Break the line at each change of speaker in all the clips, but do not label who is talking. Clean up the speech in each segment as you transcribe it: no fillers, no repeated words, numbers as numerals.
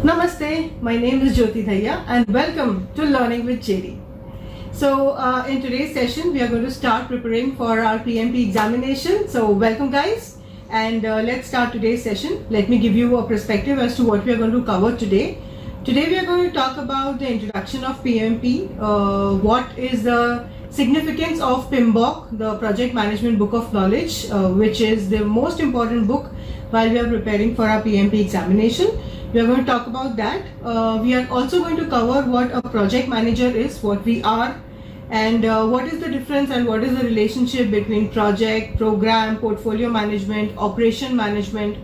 Namaste, my name is Jyoti Dhaya and welcome to Learning with JD. So in today's session, we are going to start preparing for our PMP examination. So welcome guys, and let's start today's session. Let me give you a perspective as to what we are going to cover today. Today we are going to talk about the introduction of PMP, what is the significance of PMBOK, the Project Management Book of Knowledge, which is the most important book while we are preparing for our PMP examination. We are going to talk about that. We are also going to cover what a project manager is, what we are, and what is the difference and what is the relationship between project, program, portfolio management, operation management.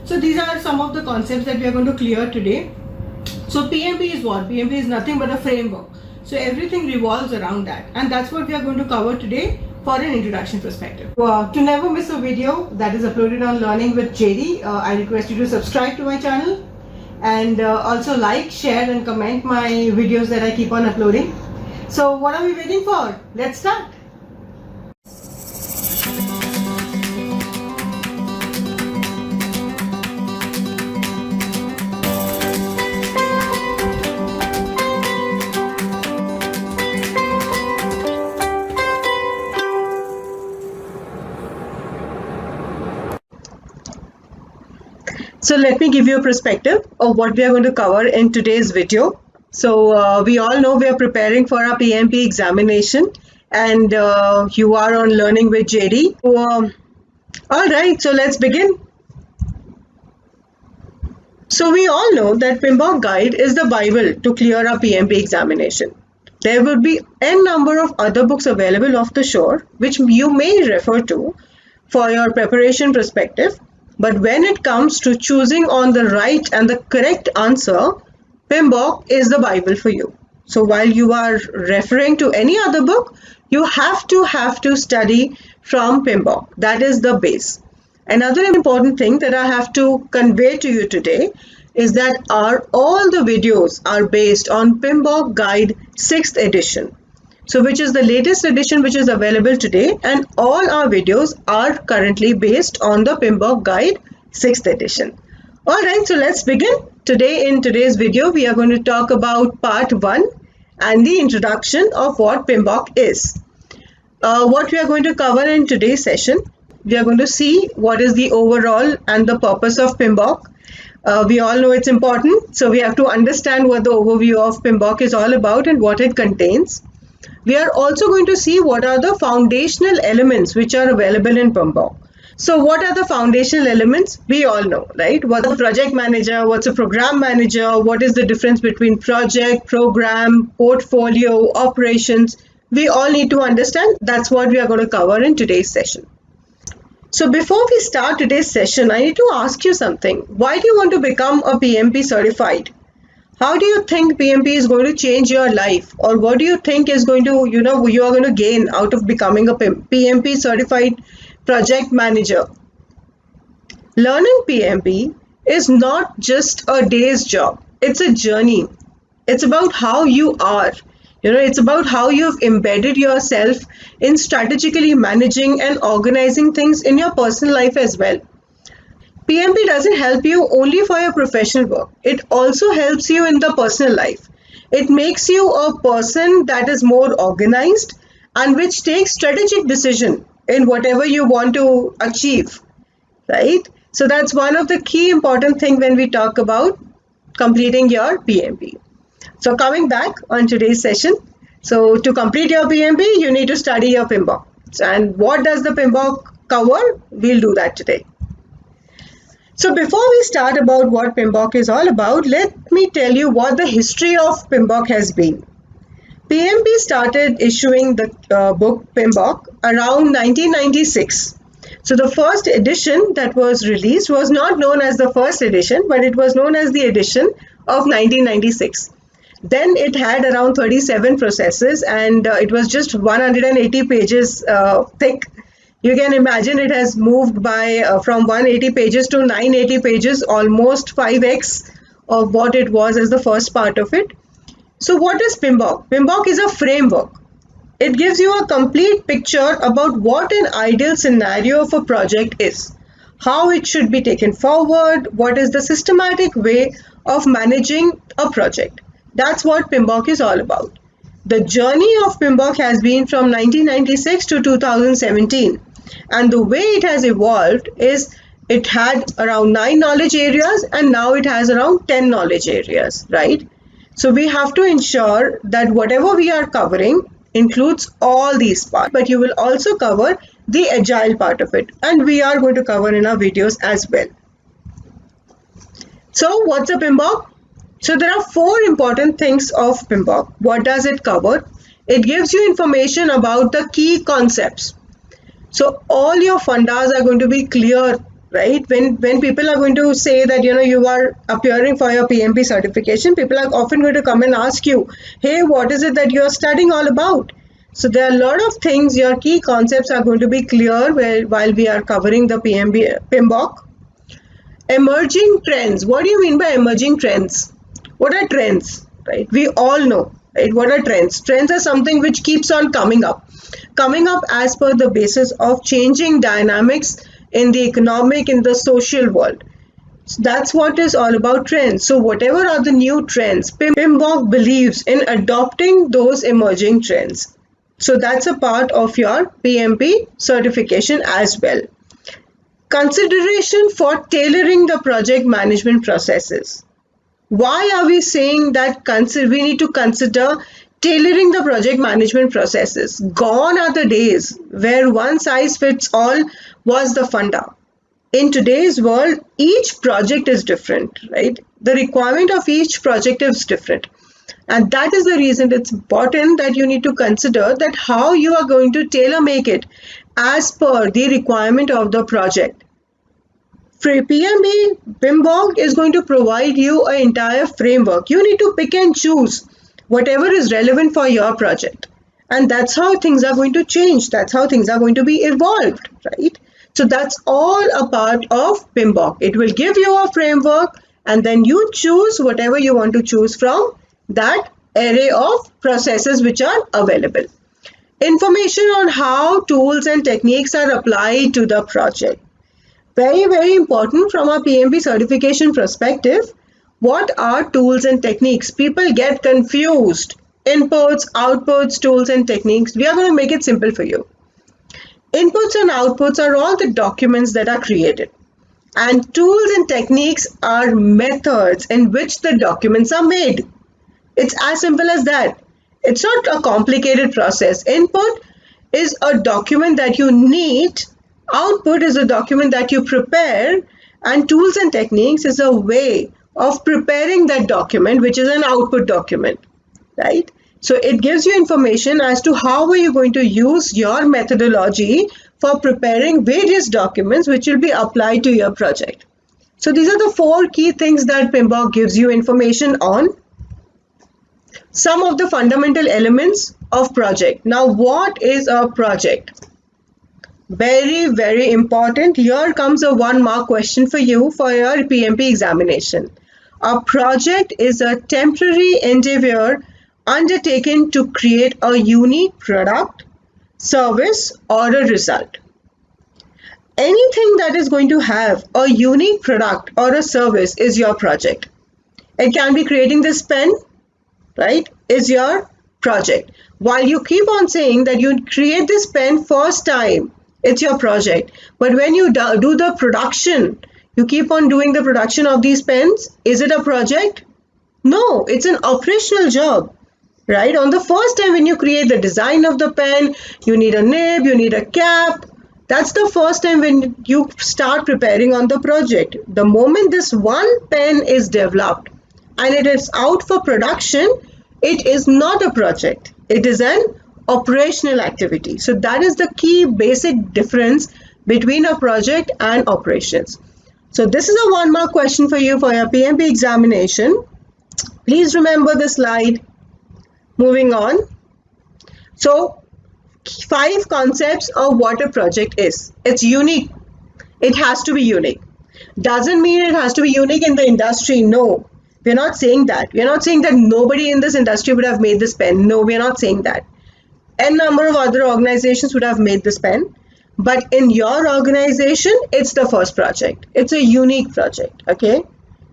So these are some of the concepts that we are going to clear today. So PMP is what? PMP is nothing but a framework. So everything revolves around that, and that's what we are going to cover today for an introduction perspective. To never miss a video that is uploaded on Learning with JD, I request you to subscribe to my channel and also like, share and comment my videos that I keep on uploading. So what are we waiting for? Let's start. So let me give you a perspective of what we are going to cover in today's video. So we all know we are preparing for our PMP examination, and you are on Learning with JD. All right, so let's begin. So we all know that PMBOK guide is the Bible to clear our PMP examination. There will be n number of other books available off the shore which you may refer to for your preparation perspective. But when it comes to choosing on the right and the correct answer, PMBOK is the Bible for you. So while you are referring to any other book, you have to study from PMBOK. That is the base. Another important thing that I have to convey to you today is that all the videos are based on PMBOK Guide 6th edition. So which is the latest edition which is available today, and all our videos are currently based on the PMBOK Guide 6th edition. Alright, so let's begin. Today in today's video we are going to talk about part 1 and the introduction of what PMBOK is. What we are going to cover in today's session, we are going to see what is the overall and the purpose of PMBOK. We all know it's important, so we have to understand what the overview of PMBOK is all about and what it contains. We are also going to see what are the foundational elements which are available in PMBOK. So what are the foundational elements? We all know, right? What's a project manager? What's a program manager? What is the difference between project, program, portfolio, operations? We all need to understand. That's what we are going to cover in today's session. So before we start today's session, I need to ask you something. Why do you want to become a PMP certified? How do you think PMP is going to change your life, or what do you think is going to, you are going to gain out of becoming a PMP certified project manager? Learning PMP is not just a day's job. It's a journey. It's about how you are. It's about how you've embedded yourself in strategically managing and organizing things in your personal life as well. PMP doesn't help you only for your professional work. It also helps you in the personal life. It makes you a person that is more organized and which takes strategic decision in whatever you want to achieve, right? So that's one of the key important thing when we talk about completing your PMP. So coming back on today's session, so to complete your PMP, you need to study your PMBOK. And what does the PMBOK cover? We'll do that today. So before we start about what PMBOK is all about, let me tell you what the history of PMBOK has been. PMP started issuing the book PMBOK around 1996. So the first edition that was released was not known as the first edition, but it was known as the edition of 1996. Then it had around 37 processes, and it was just 180 pages thick. You can imagine it has moved by from 180 pages to 980 pages, almost 5x of what it was as the first part of it. So what is PMBOK? PMBOK is a framework. It gives you a complete picture about what an ideal scenario of a project is, how it should be taken forward, what is the systematic way of managing a project. That's what PMBOK is all about. The journey of PMBOK has been from 1996 to 2017, and the way it has evolved is it had around 9 knowledge areas and now it has around 10 knowledge areas, right? So we have to ensure that whatever we are covering includes all these parts, but you will also cover the agile part of it, and we are going to cover in our videos as well. So what's a PMBOK? So there are 4 important things of PMBOK. What does it cover? It gives you information about the key concepts. So all your fundas are going to be clear, right? When people are going to say that you are appearing for your PMP certification, people are often going to come and ask you, hey, what is it that you are studying all about? So there are a lot of things, your key concepts are going to be clear while we are covering the PMBOK. Emerging trends. What do you mean by emerging trends? What are trends, right? We all know, right? What are trends? Trends are something which keeps on coming up as per the basis of changing dynamics in the economic, in the social world. So that's what is all about trends. So whatever are the new trends, PMBOK believes in adopting those emerging trends. So that's a part of your PMP certification as well. Consideration for tailoring the project management processes. Why are we saying that we need to consider tailoring the project management processes? Gone are the days where one size fits all was the funda. In today's world, each project is different, right? The requirement of each project is different. And that is the reason it's important that you need to consider that how you are going to tailor make it as per the requirement of the project. PMBOK is going to provide you an entire framework. You need to pick and choose whatever is relevant for your project. And that's how things are going to change. That's how things are going to be evolved, right? So that's all a part of PMBOK. It will give you a framework and then you choose whatever you want to choose from that array of processes which are available. Information on how tools and techniques are applied to the project. Very, very important from a PMP certification perspective. What are tools and techniques? People get confused. Inputs, outputs, tools and techniques. We are going to make it simple for you. Inputs and outputs are all the documents that are created. And tools and techniques are methods in which the documents are made. It's as simple as that. It's not a complicated process. Input is a document that you need. Output is a document that you prepare, and tools and techniques is a way of preparing that document, which is an output document, right? So it gives you information as to how are you going to use your methodology for preparing various documents which will be applied to your project. So these are the 4 key things that PMBOK gives you information on. Some of the fundamental elements of project. Now, what is a project? Very, very important. Here comes a 1-mark question for you for your PMP examination. A project is a temporary endeavor undertaken to create a unique product, service, or a result. Anything that is going to have a unique product or a service is your project. It can be creating this pen, right, is your project. While you keep on saying that you create this pen first time, it's your project. But when you do the production, you keep on doing the production of these pens, is it a project? No, it's an operational job, right? On the first time when you create the design of the pen, you need a nib, you need a cap. That's the first time when you start preparing on the project. The moment this one pen is developed and it is out for production, it is not a project. It is an operational activity. So that is the key basic difference between a project and operations. So this is a 1-mark question for you for your PMP examination. Please remember the slide. Moving on. So 5 concepts of what a project is. It's unique. It has to be unique. Doesn't mean it has to be unique in the industry. No, we're not saying that. We're not saying that nobody in this industry would have made this pen. No, we're not saying that. N number of other organizations would have made this pen. But in your organization, it's the first project. It's a unique project. Okay.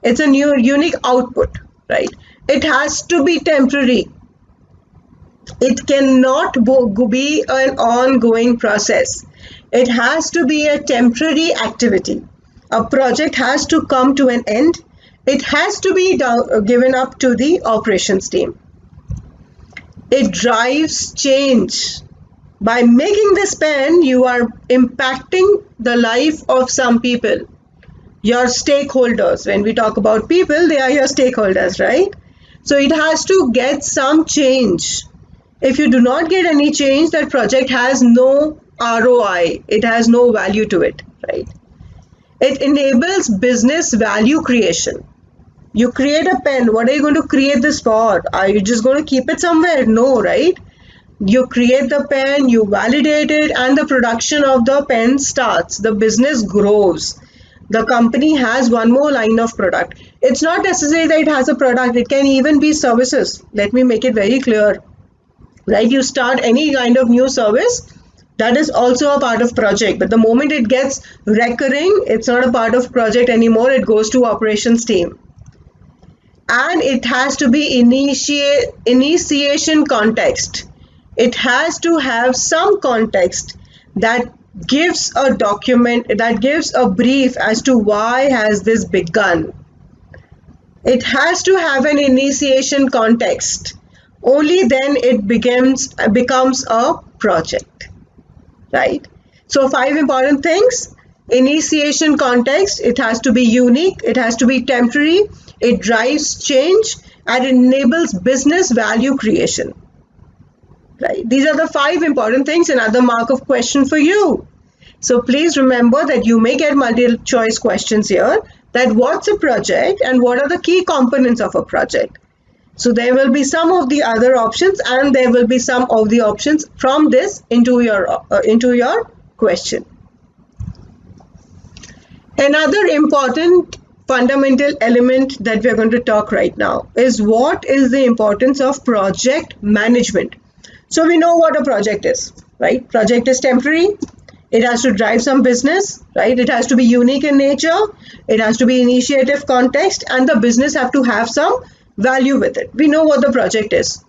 It's a new unique output, right? It has to be temporary. It cannot be an ongoing process. It has to be a temporary activity. A project has to come to an end. It has to be given up to the operations team. It drives change. By making this pen, you are impacting the life of some people, your stakeholders. When we talk about people, they are your stakeholders, right? So it has to get some change. If you do not get any change, that project has no ROI. It has no value to it, right? It enables business value creation. You create a pen. What are you going to create this for? Are you just going to keep it somewhere? No, right? You create the pen, you validate it, and the production of the pen starts. The business grows. The company has one more line of product. It's not necessary that it has a product. It can even be services. Let me make it very clear. Right? You start any kind of new service, that is also a part of project. But the moment it gets recurring, it's not a part of project anymore. It goes to operations team. And it has to be initiation context. It has to have some context that gives a document, that gives a brief as to why has this begun. It has to have an initiation context. Only then it becomes a project, right? So 5 important things. Initiation context, it has to be unique, it has to be temporary, it drives change, and it enables business value creation. Right? These are the 5 important things. Another mark of question for you. So please remember that you may get multiple choice questions here, that what's a project and what are the key components of a project. So there will be some of the other options and there will be some of the options from this into your question. Another important fundamental element that we are going to talk right now is what is the importance of project management. So we know what a project is, right? Project is temporary. It has to drive some business, right? It has to be unique in nature. It has to be initiative context, and the business have to have some value with it. We know what the project is.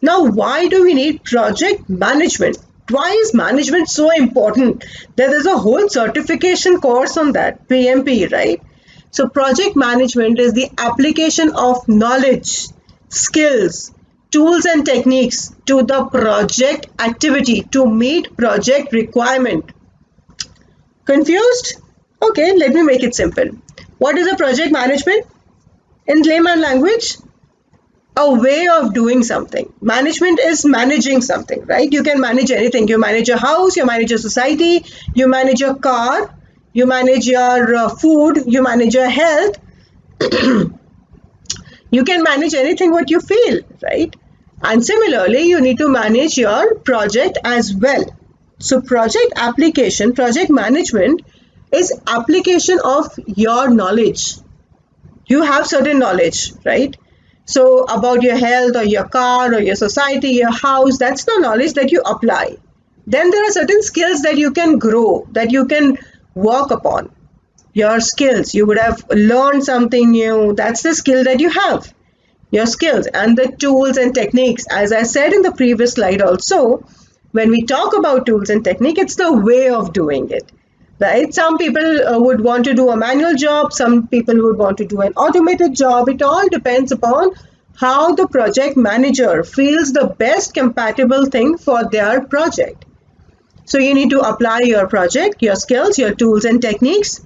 Now, why do we need project management? Why is management so important? There is a whole certification course on that, PMP, right? So project management is the application of knowledge, skills, tools and techniques to the project activity to meet project requirement. Confused? Okay, let me make it simple. What is a project management? In layman language, a way of doing something. Management is managing something, right? You can manage anything. You manage a house, you manage a society, you manage your car, you manage your food, you manage your health. You can manage anything what you feel, right? And similarly, you need to manage your project as well. So project application, project management is application of your knowledge. You have certain knowledge, right? So about your health or your car or your society, your house, that's the knowledge that you apply. Then there are certain skills that you can grow, that you can work upon. Your skills, you would have learned something new. That's the skill that you have. Your skills and the tools and techniques. As I said in the previous slide also, when we talk about tools and technique, it's the way of doing it, right? Some people would want to do a manual job. Some people would want to do an automated job. It all depends upon how the project manager feels the best compatible thing for their project. So you need to apply your project, your skills, your tools and techniques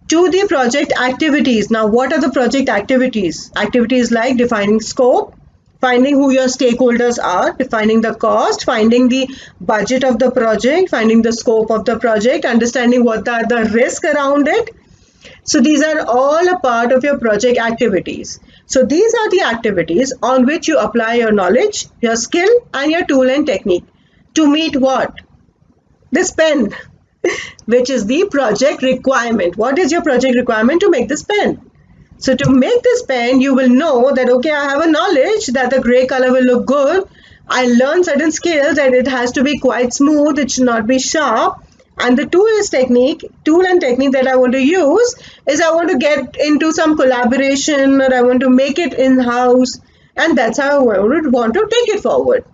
to the project activities. Now, what are the project activities? Activities like defining scope, finding who your stakeholders are, defining the cost, finding the budget of the project, finding the scope of the project, understanding what are the risks around it. So these are all a part of your project activities. So these are the activities on which you apply your knowledge, your skill and your tool and technique to meet what? This pen, which is the project requirement. What is your project requirement to make this pen? So to make this pen, you will know that, okay, I have a knowledge that the gray color will look good. I learn certain skills that it has to be quite smooth. It should not be sharp. And the tool and technique that I want to use is I want to get into some collaboration, or I want to make it in-house, and that's how I would want to take it forward.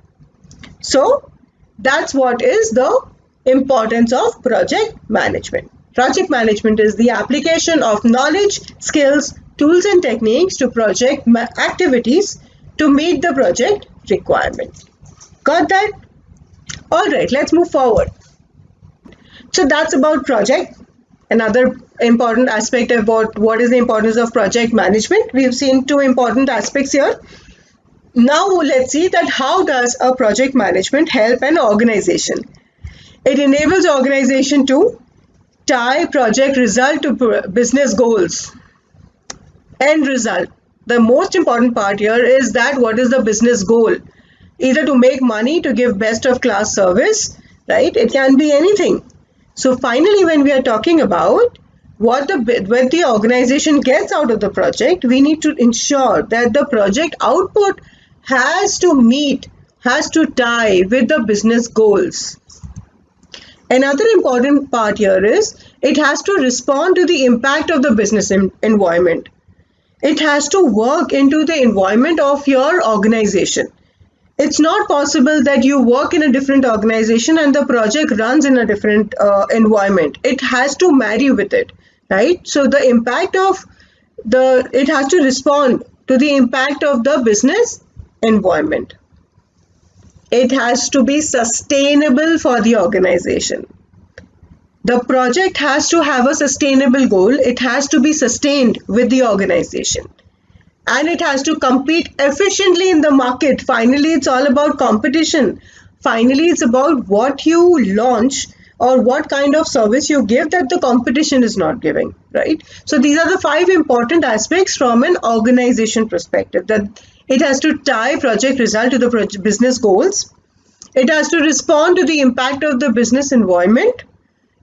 So that's what is the importance of project management. Project management is the application of knowledge, skills, tools and techniques to project activities to meet the project requirement. Got that? Alright, let's move forward. So that's about project. Another important aspect about what is the importance of project management. We've seen two important aspects here. Now let's see that how does a project management help an organization. It enables organization to tie project result to business goals. End result. The most important part here is that what is the business goal? Either to make money, to give best of class service, right? It can be anything. So finally, when we are talking about what the organization gets out of the project, we need to ensure that the project output has to tie with the business goals. Another important part here is it has to respond to the impact of the business environment. It has to work into the environment of your organization. It's not possible that you work in a different organization and the project runs in a different environment. It has to marry with it, right? So the impact of it has to respond to the impact of the business environment. It has to be sustainable for the organization. The project has to have a sustainable goal. It has to be sustained with the organization. And it has to compete efficiently in the market. Finally, it's all about competition. Finally, it's about what you launch or what kind of service you give that the competition is not giving, right? So these are the 5 important aspects from an organization perspective, that it has to tie project result to the business goals. It has to respond to the impact of the business environment.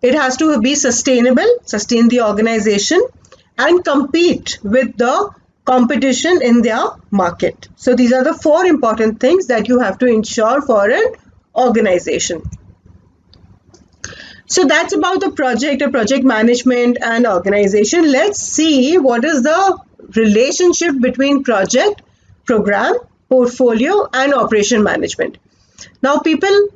It has to be sustainable, sustain the organization, and compete with the competition in their market. So these are the 4 important things that you have to ensure for an organization. So that's about the project management and organization. Let's see what is the relationship between project, program, portfolio, and operation management. Now people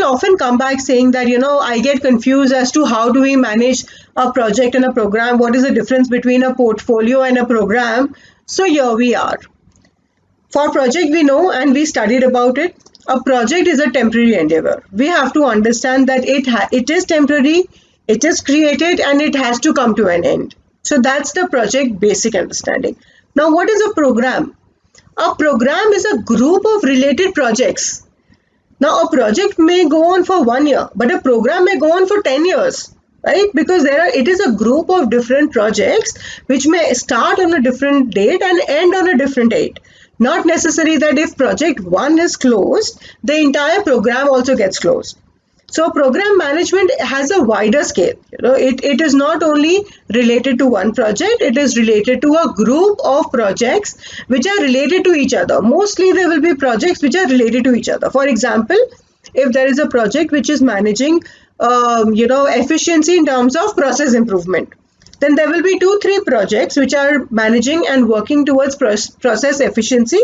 often come back saying that, I get confused as to how do we manage a project and a program? What is the difference between a portfolio and a program? So here we are. For project, we know and we studied about it. A project is a temporary endeavor. We have to understand that it is temporary, it is created, and it has to come to an end. So that's the project basic understanding. Now, what is a program? A program is a group of related projects. Now, a project may go on for 1 year, but a program may go on for 10 years, right? Because it is a group of different projects which may start on a different date and end on a different date. Not necessary that if project 1 is closed, the entire program also gets closed. So program management has a wider scale. It is not only related to one project, it is related to a group of projects which are related to each other. Mostly there will be projects which are related to each other. For example, if there is a project which is managing efficiency in terms of process improvement, then there will be 2-3 projects which are managing and working towards process efficiency,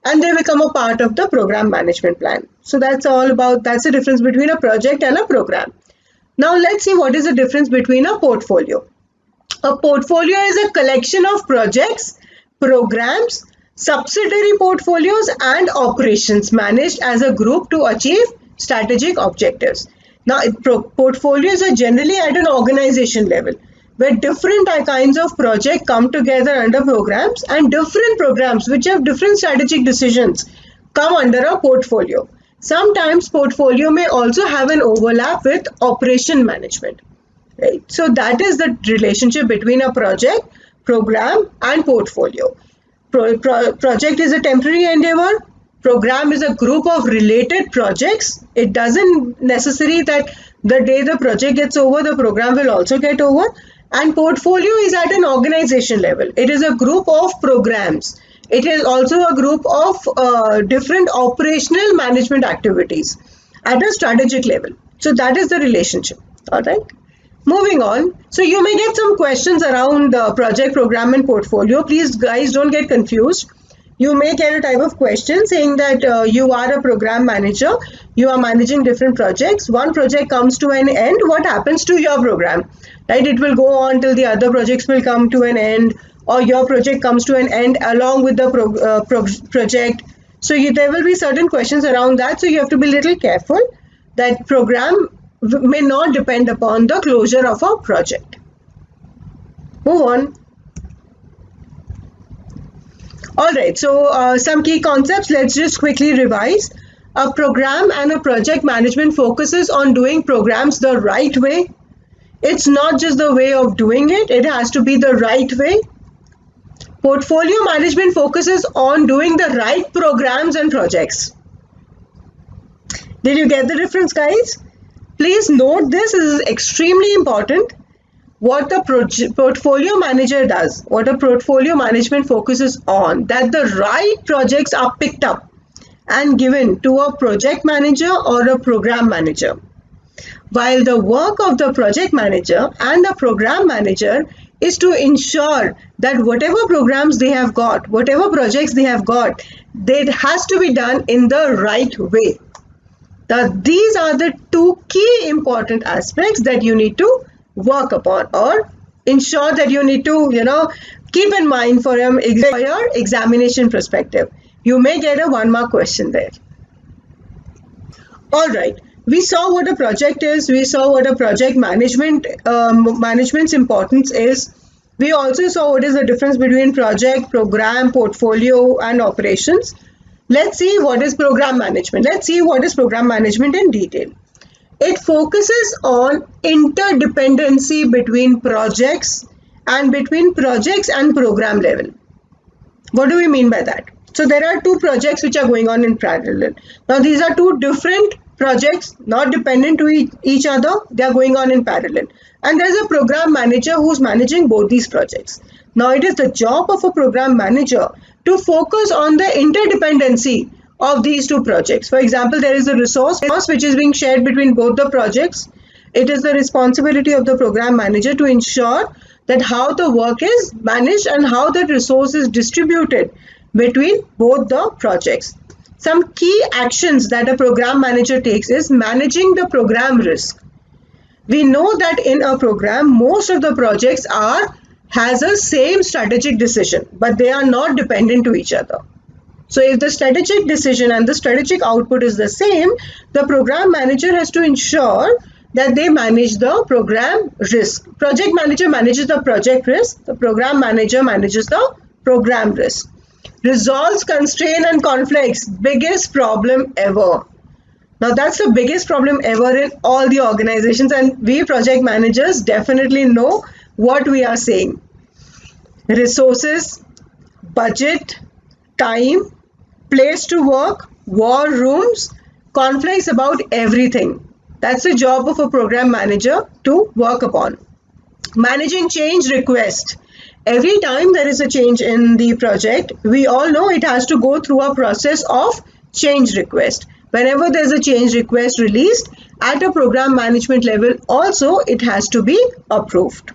and they become a part of the program management plan. So that's the difference between a project and a program. Now let's see what is the difference between a portfolio. A portfolio is a collection of projects, programs, subsidiary portfolios, and operations managed as a group to achieve strategic objectives. Now, portfolios are generally at an organization level, where different kinds of projects come together under programs, and different programs which have different strategic decisions come under a portfolio. Sometimes portfolio may also have an overlap with operation management, right? So that is the relationship between a project, program, and portfolio. Project is a temporary endeavor. Program is a group of related projects. It doesn't necessary that the day the project gets over, the program will also get over. And portfolio is at an organization level. It is a group of programs. It is also a group of different operational management activities at a strategic level. So that is the relationship. All right. Moving on. So you may get some questions around the project, program, and portfolio. Please, guys, don't get confused. You may get a type of question saying that you are a program manager, you are managing different projects. One project comes to an end. What happens to your program? Right? It will go on till the other projects will come to an end, or your project comes to an end along with the project. So there will be certain questions around that. So you have to be a little careful that program may not depend upon the closure of a project. Move on. Alright, so some key concepts, let's just quickly revise. A program and a project management focuses on doing programs the right way. It's not just the way of doing it, it has to be the right way. Portfolio management focuses on doing the right programs and projects. Did you get the difference, guys? Please note this is extremely important. What the portfolio manager does, what a portfolio management focuses on, that the right projects are picked up and given to a project manager or a program manager. While the work of the project manager and the program manager is to ensure that whatever programs they have got, whatever projects they have got, it has to be done in the right way. These are the two key important aspects that you need to work upon or ensure that you need to, keep in mind for your examination perspective. You may get a 1 mark question there. All right. We saw what a project is. We saw what a project management's importance is. We also saw what is the difference between project, program, portfolio, and operations. Let's see what is program management. Let's see what is program management in detail. It focuses on interdependency between projects and program level. What do we mean by that? So there are two projects which are going on in parallel. Now these are two different projects, not dependent to each other. They are going on in parallel. And there is a program manager who's managing both these projects. Now it is the job of a program manager to focus on the interdependency of these two projects. For example, there is a resource which is being shared between both the projects. It is the responsibility of the program manager to ensure that how the work is managed and how that resource is distributed between both the projects. Some key actions that a program manager takes is managing the program risk. We know that in a program, most of the projects has a same strategic decision, but they are not dependent to each other. So if the strategic decision and the strategic output is the same, the program manager has to ensure that they manage the program risk. Project manager manages the project risk. The program manager manages the program risk. Resolves constraint and conflicts. Biggest problem ever. Now that's the biggest problem ever in all the organizations, and we project managers definitely know what we are saying. Resources, budget, time, place to work, war rooms, conflicts about everything. That's the job of a program manager to work upon. Managing change request. Every time there is a change in the project, we all know it has to go through a process of change request. Whenever there's a change request released at a program management level, also it has to be approved.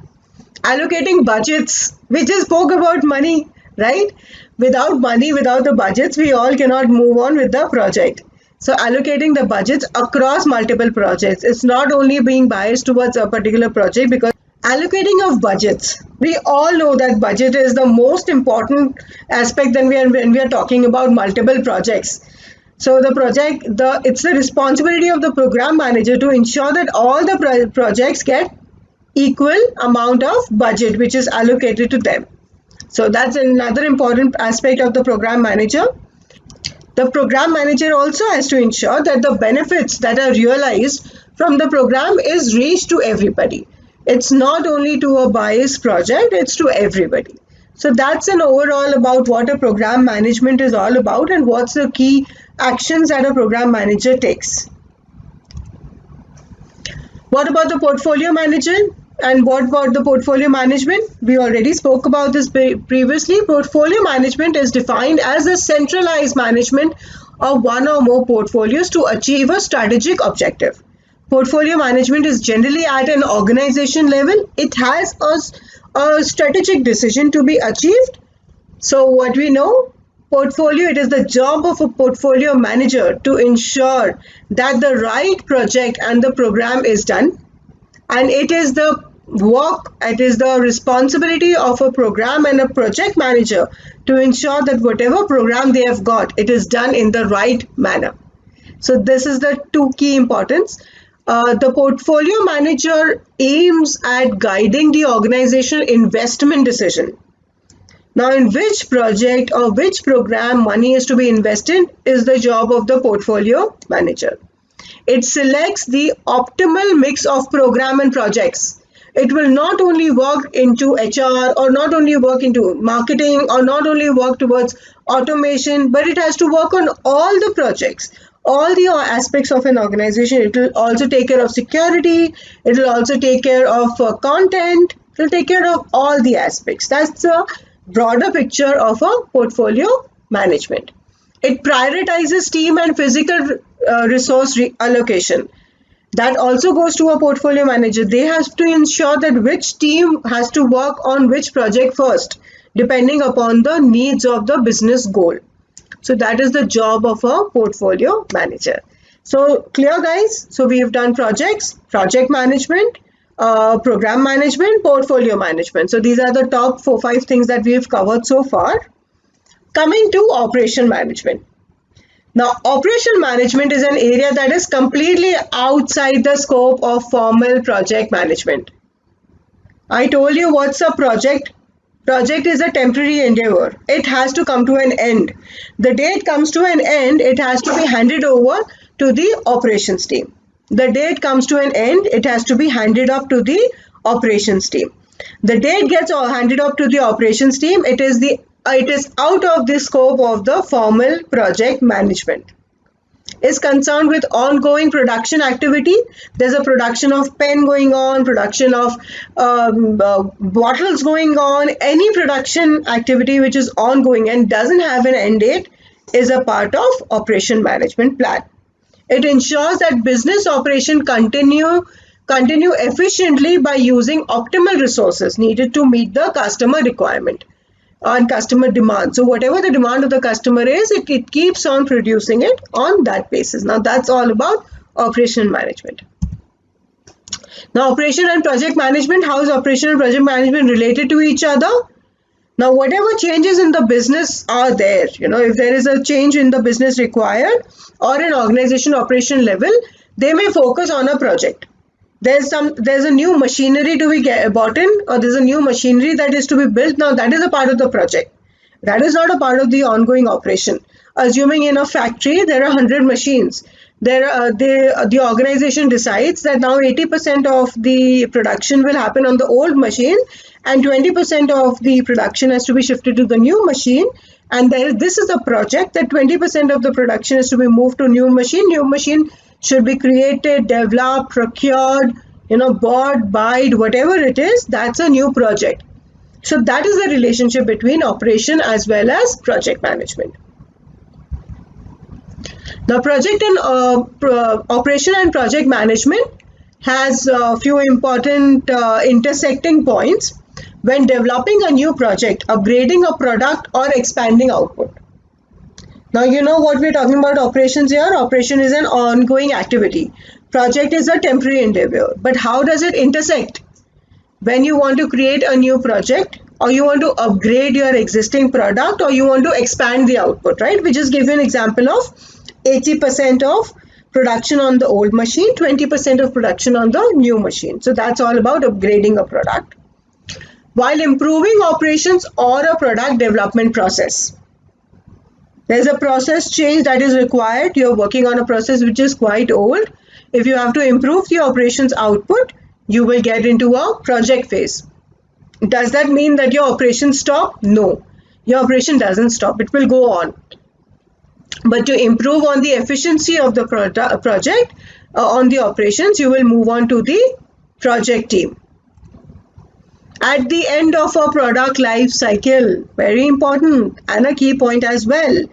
Allocating budgets. We just spoke about money, right? Without money, without the budgets, we all cannot move on with the project. So allocating the budgets across multiple projects. It's not only being biased towards a particular project, because allocating of budgets. We all know that budget is the most important aspect when we are talking about multiple projects. So it's the responsibility of the program manager to ensure that all the projects get equal amount of budget which is allocated to them. So that's another important aspect of the program manager. The program manager also has to ensure that the benefits that are realized from the program is reached to everybody. It's not only to a biased project, it's to everybody. So that's an overall about what a program management is all about and what's the key actions that a program manager takes. What about the portfolio manager? And what about the portfolio management? We already spoke about this previously. Portfolio management is defined as a centralized management of one or more portfolios to achieve a strategic objective. Portfolio management is generally at an organization level. It has a strategic decision to be achieved. So what we know, portfolio, it is the job of a portfolio manager to ensure that the right project and the program is done. And it is the responsibility of a program and a project manager to ensure that whatever program they have got, it is done in the right manner. So this is the two key importance. The portfolio manager aims at guiding the organization investment decision. Now, in which project or which program money is to be invested is the job of the portfolio manager. It selects the optimal mix of program and projects. It will not only work into HR or not only work into marketing or not only work towards automation, but it has to work on all the projects, all the aspects of an organization. It will also take care of security. It will also take care of content. It will take care of all the aspects. That's a broader picture of a portfolio management. It prioritizes team and physical resource allocation. That also goes to a portfolio manager. They have to ensure that which team has to work on which project first, depending upon the needs of the business goal. So that is the job of a portfolio manager. So clear, guys? So we have done projects, project management, program management, portfolio management. So these are the top 4-5 things that we have covered so far. Coming to operation management. Now, operation management is an area that is completely outside the scope of formal project management. I told you what's a project. Project is a temporary endeavor. It has to come to an end. The day it comes to an end, it has to be handed over to the operations team. The day it comes to an end, it has to be handed off to the operations team. The day it gets handed off to the operations team, it is out of the scope of the formal project management. Is concerned with ongoing production activity. There's a production of pen going on, production of bottles going on. Any production activity which is ongoing and doesn't have an end date is a part of operation management plan. It ensures that business operation continue efficiently by using optimal resources needed to meet the customer requirement on customer demand. So whatever the demand of the customer is, it keeps on producing it on that basis. Now that's all about operational management. Now operation and project management, how is operation and project management related to each other? Now whatever changes in the business are there, if there is a change in the business required or an organization operation level, they may focus on a project. There's a new machinery to be bought in, or there's a new machinery that is to be built. Now that is a part of the project. That is not a part of the ongoing operation. Assuming in a factory there are 100 machines, the organization decides that now 80% of the production will happen on the old machine and 20% of the production has to be shifted to the new machine. And this is a project that 20% of the production is to be moved to new machine. New machine should be created, developed, procured, bought, buyed, whatever it is, that's a new project. So that is the relationship between operation as well as project management. Now project and operation and project management has a few important intersecting points when developing a new project, upgrading a product or expanding output. Now you know what we're talking about operations here. Operation is an ongoing activity. Project is a temporary endeavor. But how does it intersect? When you want to create a new project or you want to upgrade your existing product or you want to expand the output, right? We just give you an example of 80% of production on the old machine, 20% of production on the new machine. So that's all about upgrading a product. While improving operations or a product development process. There's a process change that is required. You're working on a process which is quite old. If you have to improve the operations output, you will get into a project phase. Does that mean that your operations stop? No, your operation doesn't stop. It will go on. But to improve on the efficiency of the project, on the operations, you will move on to the project team. At the end of a product life cycle, very important and a key point as well.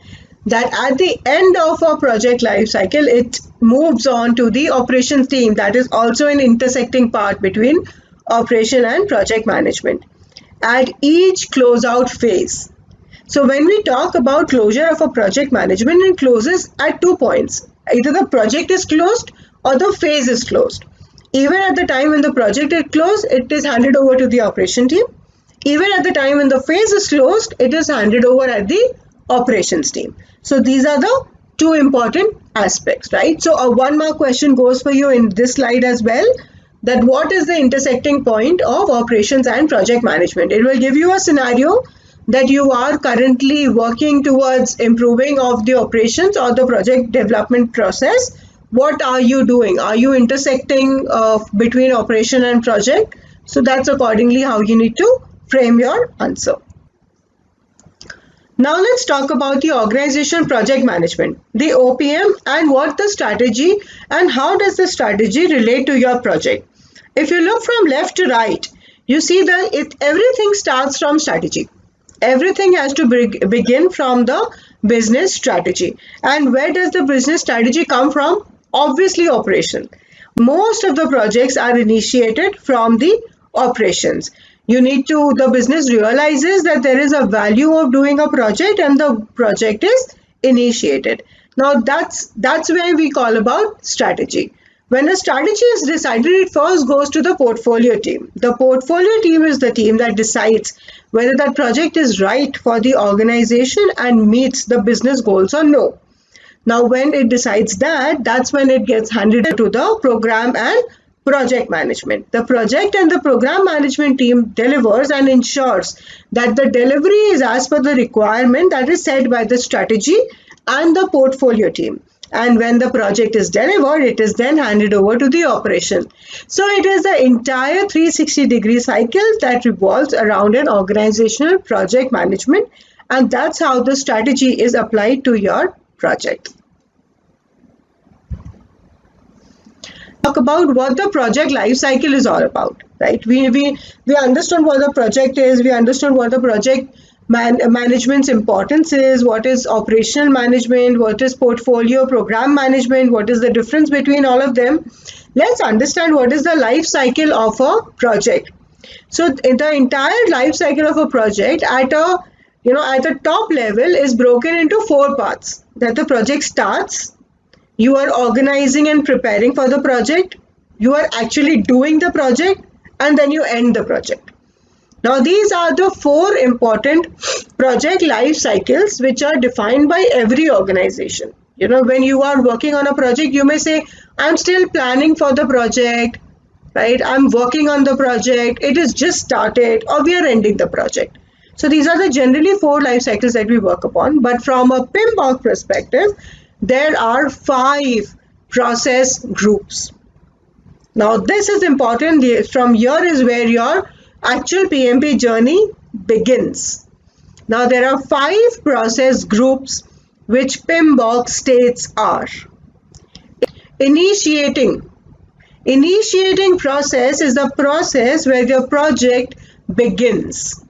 that at the end of a project life cycle, it moves on to the operations team. That is also an intersecting part between operation and project management at each closeout phase. So when we talk about closure of a project management, it closes at 2 points. Either the project is closed or the phase is closed. Even at the time when the project is closed, it is handed over to the operation team. Even at the time when the phase is closed, it is handed over at the operations team. So these are the two important aspects, right? So a 1 mark question goes for you in this slide as well, that what is the intersecting point of operations and project management. It will give you a scenario that you are currently working towards improving of the operations or the project development process. What are you doing? Are you intersecting between operation and project? So that's accordingly how you need to frame your answer. Now let's talk about the organizational project management, the OPM, and what the strategy and how does the strategy relate to your project. If you look from left to right, you see that everything starts from strategy. Everything has to begin from the business strategy. And where does the business strategy come from? Obviously, operation. Most of the projects are initiated from the operations. The business realizes that there is a value of doing a project and the project is initiated. Now that's where we call about strategy. When a strategy is decided, it first goes to the portfolio team. The portfolio team is the team that decides whether that project is right for the organization and meets the business goals or no. Now, when it decides that, that's when it gets handed to the program and project management. The project and the program management team delivers and ensures that the delivery is as per the requirement that is set by the strategy and the portfolio team. And when the project is delivered, it is then handed over to the operation. So it is the entire 360-degree cycle that revolves around an organizational project management, and that's how the strategy is applied to your project. Talk about what the project life cycle is all about, right? We understood what the project is, we understood what the project management's importance is, what is operational management, what is portfolio program management, what is the difference between all of them. Let's understand what is the life cycle of a project. So the entire life cycle of a project at the top level is broken into 4 parts. That the project starts, you are organizing and preparing for the project, you are actually doing the project, and then you end the project. Now these are the 4 important project life cycles which are defined by every organization. When you are working on a project, you may say, I'm still planning for the project, right? I'm working on the project, it is just started, or we are ending the project. So these are the generally 4 life cycles that we work upon. But from a PMBOK perspective, there are 5 process groups. Now this is important. From here is where your actual PMP journey begins. Now there are 5 process groups which PMBOK states are: initiating. Initiating process is the process where your project begins.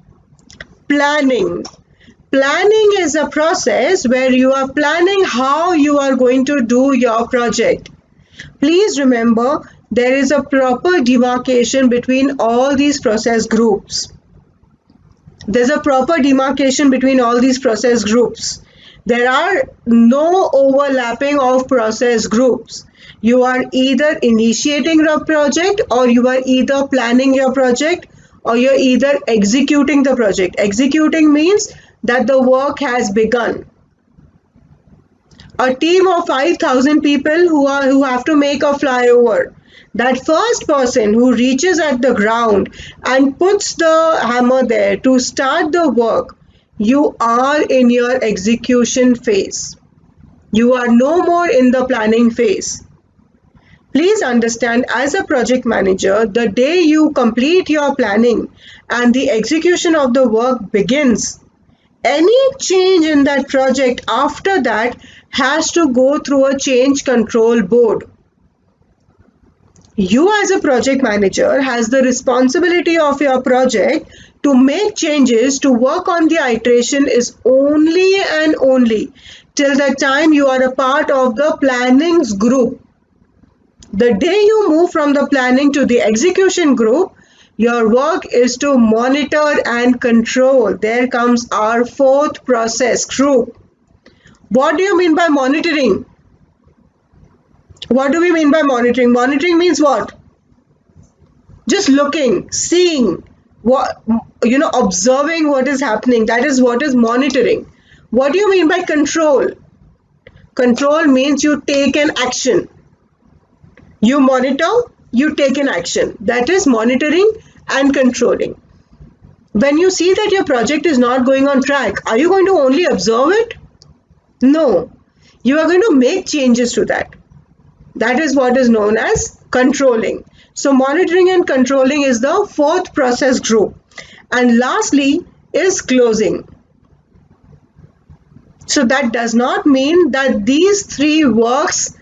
Planning. Planning is a process where you are planning how you are going to do your project. Please remember, there is a proper demarcation between all these process groups. There's a proper demarcation between all these process groups. There are no overlapping of process groups. You are either initiating your project, or you are either planning your project, or you're either executing the project. Executing means that the work has begun. A team of 5,000 people who have to make a flyover. That first person who reaches at the ground and puts the hammer there to start the work, you are in your execution phase. You are no more in the planning phase. Please understand, as a project manager, the day you complete your planning and the execution of the work begins, any change in that project after that has to go through a change control board. You as a project manager has the responsibility of your project to make changes, to work on the iteration is only and only till the time you are a part of the planning's group. The day you move from the planning to the execution group, your work is to monitor and control. There comes our fourth process group. What do you mean by monitoring? What do we mean by monitoring? Monitoring means what? Just looking, seeing, what, observing what is happening. That is what is monitoring. What do you mean by control? Control means you take an action. You monitor, you take an action. That is monitoring and controlling. When you see that your project is not going on track, are you going to only observe it? No. You are going to make changes to that. That is what is known as controlling. So monitoring and controlling is the fourth process group. And lastly is closing. So that does not mean that these three works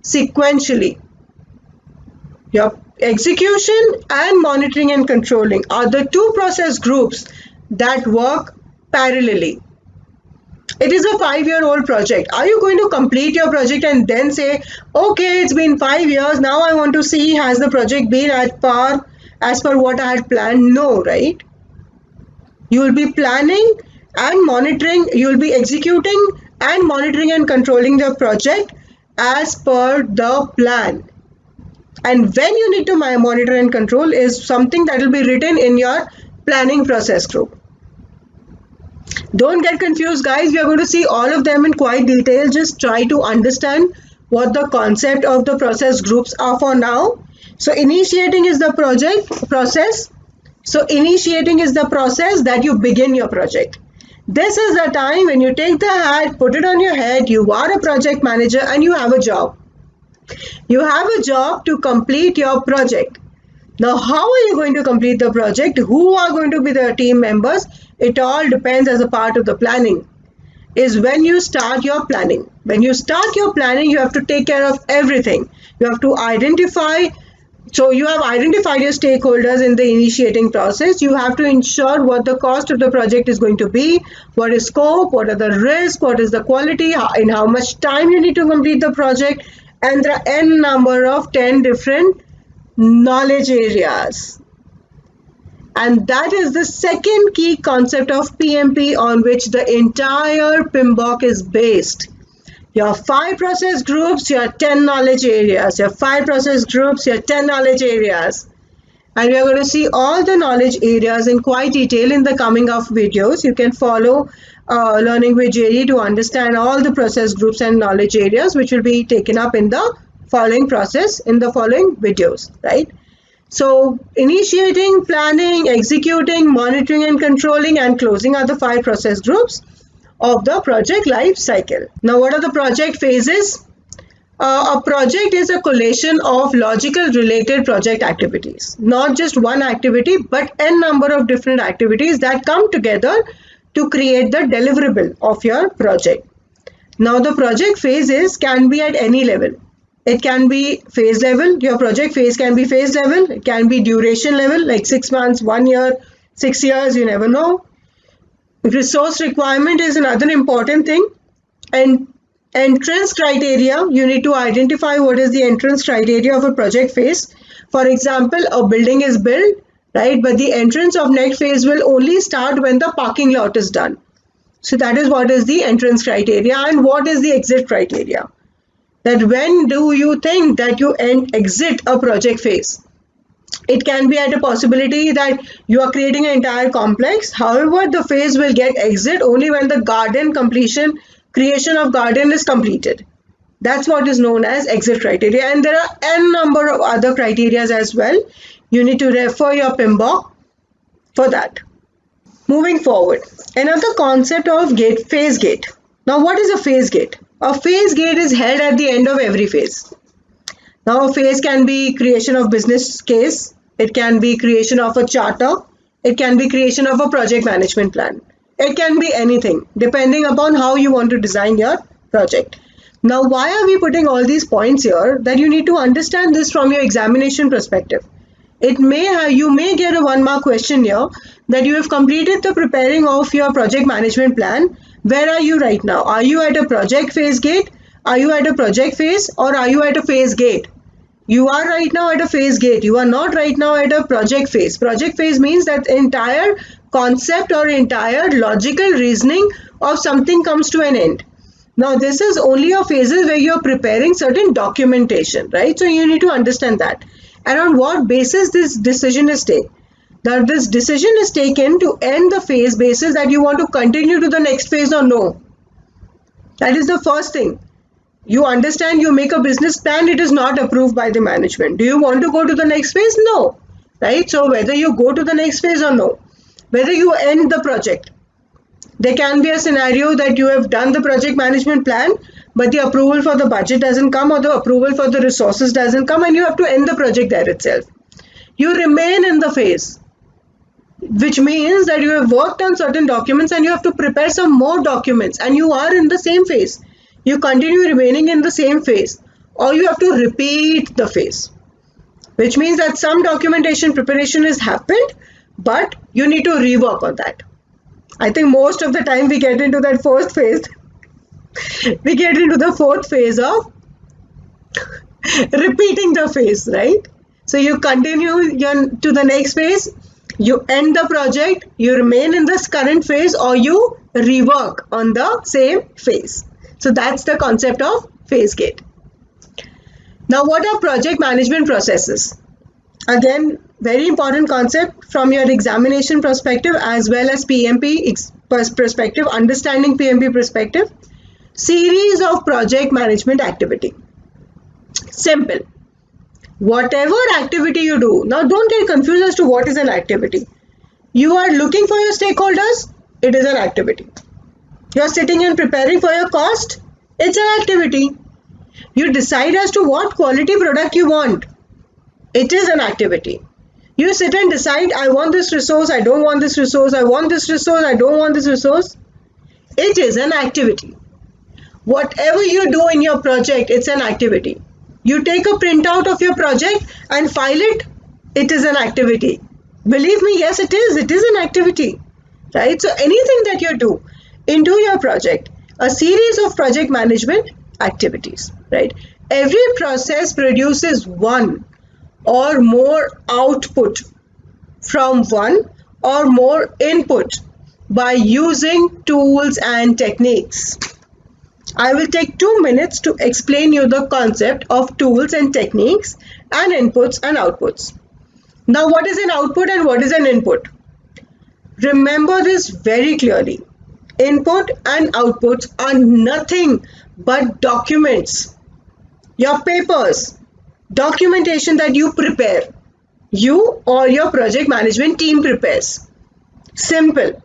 sequentially. Your execution and monitoring and controlling are the two process groups that work parallelly. It is a 5-year-old project. Are you going to complete your project and then say, okay, it's been 5 years, now I want to see has the project been at par as per what I had planned? No, right? You will be planning and monitoring, you will be executing and monitoring and controlling the project as per the plan. And when you need to monitor and control is something that will be written in your planning process group. Don't get confused, guys. We are going to see all of them in quite detail. Just try to understand what the concept of the process groups are for now. So initiating is the process. So initiating is the process that you begin your project. This is the time when you take the hat, put it on your head, you are a project manager and you have a job. You have a job to complete your project. Now, how are you going to complete the project? Who are going to be the team members? It all depends as a part of the planning. Is when you start your planning. When you start your planning, you have to take care of everything. You have to identify. So you have identified your stakeholders in the initiating process. You have to ensure what the cost of the project is going to be, what is scope, what are the risks, what is the quality, in how much time you need to complete the project, and there are n number of 10 different knowledge areas. And that is the second key concept of PMP on which the entire PMBOK is based. Your 5 process groups, your 10 knowledge areas. Your 5 process groups, your 10 knowledge areas. And we are going to see all the knowledge areas in quite detail in the coming of videos. You can follow Learning with JD to understand all the process groups and knowledge areas which will be taken up in the following process in the following videos, right? So initiating, planning, executing, monitoring and controlling and closing are the 5 process groups of the project life cycle. Now, what are the project phases? A project is a collation of logical related project activities, not just one activity, but n number of different activities that come together to create the deliverable of your project. Now, the project phases can be at any level. It can be phase level. Your project phase can be phase level. It can be duration level, like 6 months, 1 year, 6 years, you never know. Resource requirement is another important thing. And entrance criteria, you need to identify what is the entrance criteria of a project phase. For example, a building is built, right? But the entrance of next phase will only start when the parking lot is done. So that is what is the entrance criteria. And what is the exit criteria? That when do you think that you exit a project phase? It can be at a possibility that you are creating an entire complex. However, the phase will get exit only when the garden creation of garden is completed. That's what is known as exit criteria. And there are n number of other criteria as well. You need to refer your PMBOK for that. Moving forward, another concept of phase gate. Now, what is a phase gate? A phase gate is held at the end of every phase. Now, a phase can be creation of business case. It can be creation of a charter. It can be creation of a project management plan. It can be anything depending upon how you want to design your project. Now, why are we putting all these points here? That you need to understand this from your examination perspective. You may get a 1-mark question here that you have completed the preparing of your project management plan, Where are you right now? Are you at a project phase gate? Are you at a project phase, or are you at a phase gate? You are right now at a phase gate. You are not right now at a project phase. Project phase means that entire concept or entire logical reasoning of something comes to an end. Now, this is only a phases where you are preparing certain documentation, right? So you need to understand that. And on what basis this decision is taken? That this decision is taken to end the phase basis that you want to continue to the next phase or no. That is the first thing. You understand, you make a business plan, it is not approved by the management. Do you want to go to the next phase? No. Right? So whether you go to the next phase or no, whether you end the project, there can be a scenario that you have done the project management plan, but the approval for the budget doesn't come, or the approval for the resources doesn't come, and you have to end the project there itself. You remain in the phase, which means that you have worked on certain documents and you have to prepare some more documents, and you are in the same phase. You continue remaining in the same phase, or you have to repeat the phase, which means that some documentation preparation has happened, but you need to rework on that. I think most of the time we get into that first phase. We get into the fourth phase of repeating the phase, right? So you continue to the next phase, you end the project, you remain in this current phase, or you rework on the same phase. So that's the concept of phase gate. Now, what are project management processes? Again, very important concept from your examination perspective as well as PMP perspective, understanding PMP perspective. Series of project management activity. Simple. Whatever activity you do, now don't get confused as to what is an activity. You are looking for your stakeholders, it is an activity. You are sitting and preparing for your cost, it's an activity. You decide as to what quality product you want, it is an activity. You sit and decide, I want this resource, I don't want this resource, I want this resource, I don't want this resource. It is an activity. Whatever you do in your project, it's an activity. You take a printout of your project and file it, it is an activity. Believe me, yes, it is an activity, right? So anything that you do into your project, a series of project management activities, right? Every process produces one or more output from one or more input by using tools and techniques. I will take 2 minutes to explain you the concept of tools and techniques and inputs and outputs. Now, what is an output and what is an input? Remember this very clearly. Input and outputs are nothing but documents. Your papers, documentation that you prepare, you or your project management team prepares. Simple.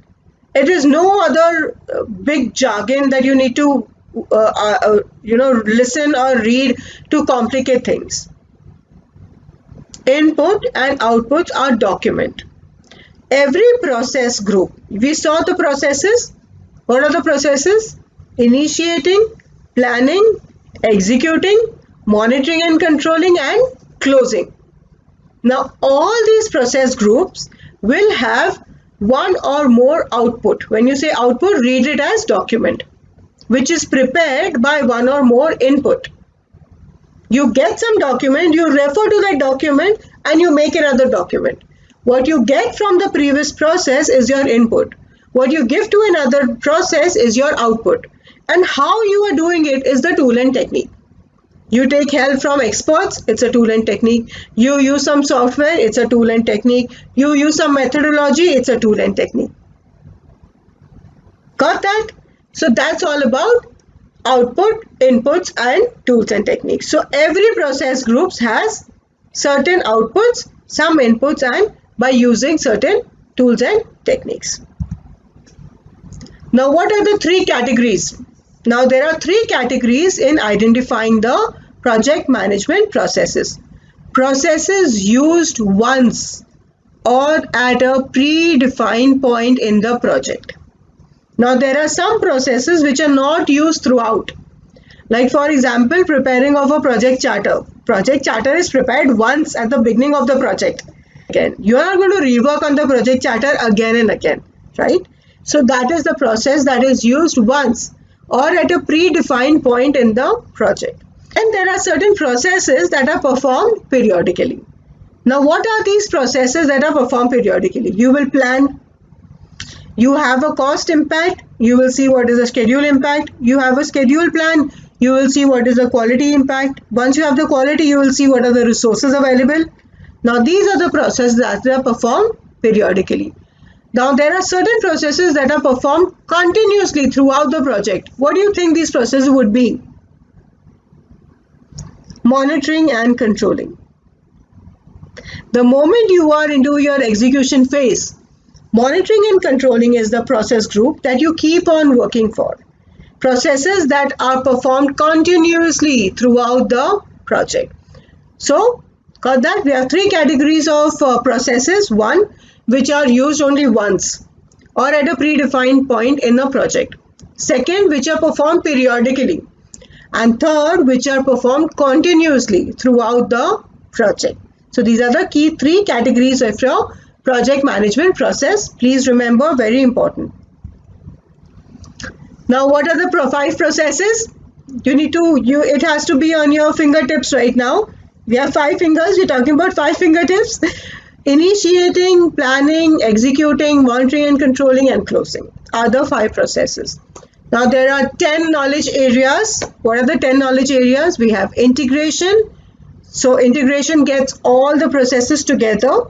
It is no other big jargon that you need to listen or read to complicate things. Input and outputs are document. Every process group, we saw the processes. What are the processes? Initiating, planning, executing, monitoring and controlling, and closing. Now, all these process groups will have one or more output. When you say output, read it as document, which is prepared by one or more input. You get some document, you refer to that document, and you make another document. What you get from the previous process is your input. What you give to another process is your output. And how you are doing it is the tool and technique. You take help from experts, it's a tool and technique. You use some software, it's a tool and technique. You use some methodology, it's a tool and technique. Got that? So that's all about output, inputs, and tools and techniques. So every process groups has certain outputs, some inputs, and by using certain tools and techniques. Now, what are the three categories? Now, there are three categories in identifying the project management processes. Processes used once or at a predefined point in the project. Now, there are some processes which are not used throughout. Like, for example, preparing of a project charter. Project charter is prepared once at the beginning of the project. Again, you are not going to rework on the project charter again and again, right? So that is the process that is used once or at a predefined point in the project. And there are certain processes that are performed periodically. Now, what are these processes that are performed periodically? You will plan, you have a cost impact, you will see what is the schedule impact, you have a schedule plan, you will see what is the quality impact. Once you have the quality, you will see what are the resources available. Now, these are the processes that are performed periodically. Now, there are certain processes that are performed continuously throughout the project. What do you think these processes would be? Monitoring and controlling. The moment you are into your execution phase, monitoring and controlling is the process group that you keep on working for. Processes that are performed continuously throughout the project. So, got that? We have three categories of processes. One, which are used only once or at a predefined point in a project. Second, which are performed periodically. And third, which are performed continuously throughout the project. So these are the key three categories of your project management process. Please remember, very important. Now, what are the five processes? It has to be on your fingertips right now. We have 5 fingers. We're talking about 5 fingertips. Initiating, planning, executing, monitoring and controlling, and closing are the 5 processes. Now, there are 10 knowledge areas. What are the 10 knowledge areas? We have integration. So, integration gets all the processes together.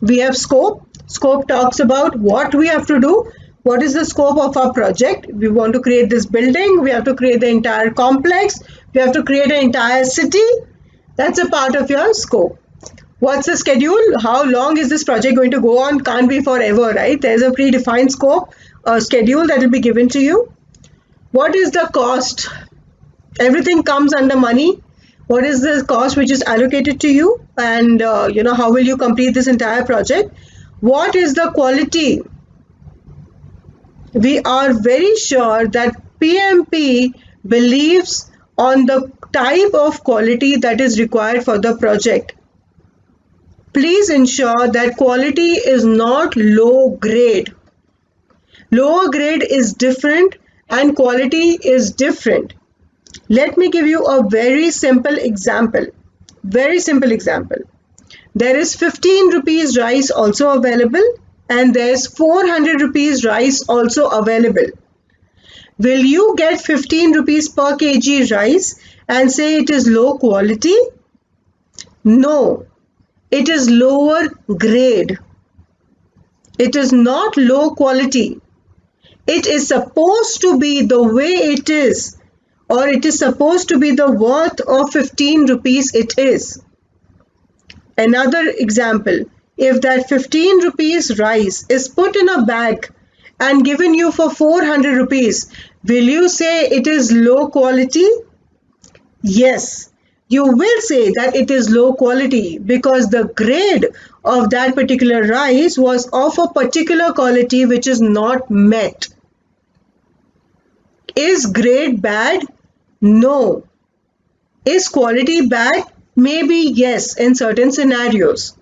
We have scope. Scope talks about what we have to do. What is the scope of our project? We want to create this building. We have to create the entire complex. We have to create an entire city. That's a part of your scope. What's the schedule? How long is this project going to go on? Can't be forever, right? There's a predefined scope, a schedule that will be given to you. What is the cost? Everything comes under money. What is the cost which is allocated to you? And how will you complete this entire project? What is the quality? We are very sure that PMP believes on the type of quality that is required for the project. Please ensure that quality is not low grade. Lower grade is different and quality is different. Let me give you a very simple example. Very simple example. There is 15 rupees rice also available and there's 400 rupees rice also available. Will you get 15 rupees per kg rice and say it is low quality? No, it is lower grade. It is not low quality. It is supposed to be the way it is, or it is supposed to be the worth of 15 rupees it is. Another example, if that 15 rupees rice is put in a bag and given you for 400 rupees, will you say it is low quality? Yes, you will say that it is low quality because the grade of that particular rice was of a particular quality which is not met. Is grade bad? No. Is quality bad? Maybe yes, in certain scenarios.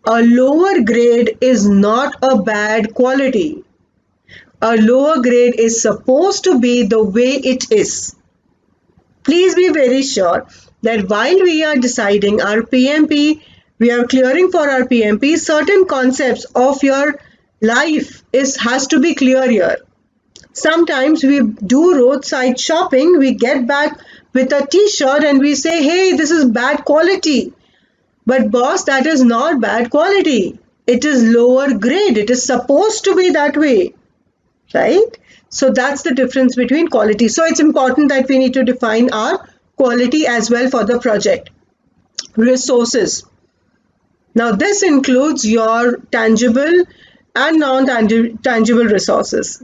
A lower grade is not a bad quality. A lower grade is supposed to be the way it is. Please be very sure that while we are deciding our PMP, we are clearing for our PMP, certain concepts of your life has to be clear here. Sometimes we do roadside shopping, we get back with a t-shirt and we say, hey, this is bad quality. But boss, that is not bad quality. It is lower grade. It is supposed to be that way, right? So that's the difference between quality. So it's important that we need to define our quality as well for the project. Resources. Now this includes your tangible and non-tangible resources.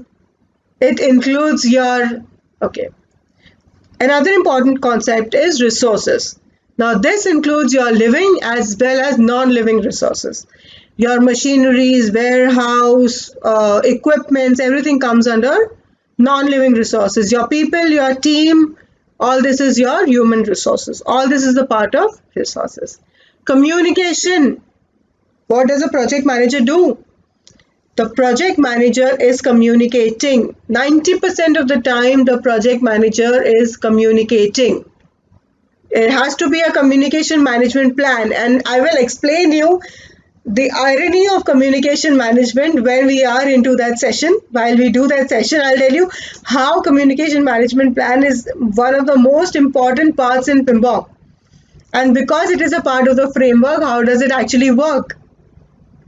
It includes your, Another important concept is resources. Now this includes your living as well as non-living resources. Your machineries, warehouse, equipments, everything comes under non-living resources. Your people, your team, all this is your human resources. All this is the part of resources. Communication. What does a project manager do? The project manager is communicating. 90% of the time, the project manager is communicating. It has to be a communication management plan, and I will explain you the irony of communication management when we are into that session. While we do that session, I'll tell you how communication management plan is one of the most important parts in PMBOK. And because it is a part of the framework, how does it actually work?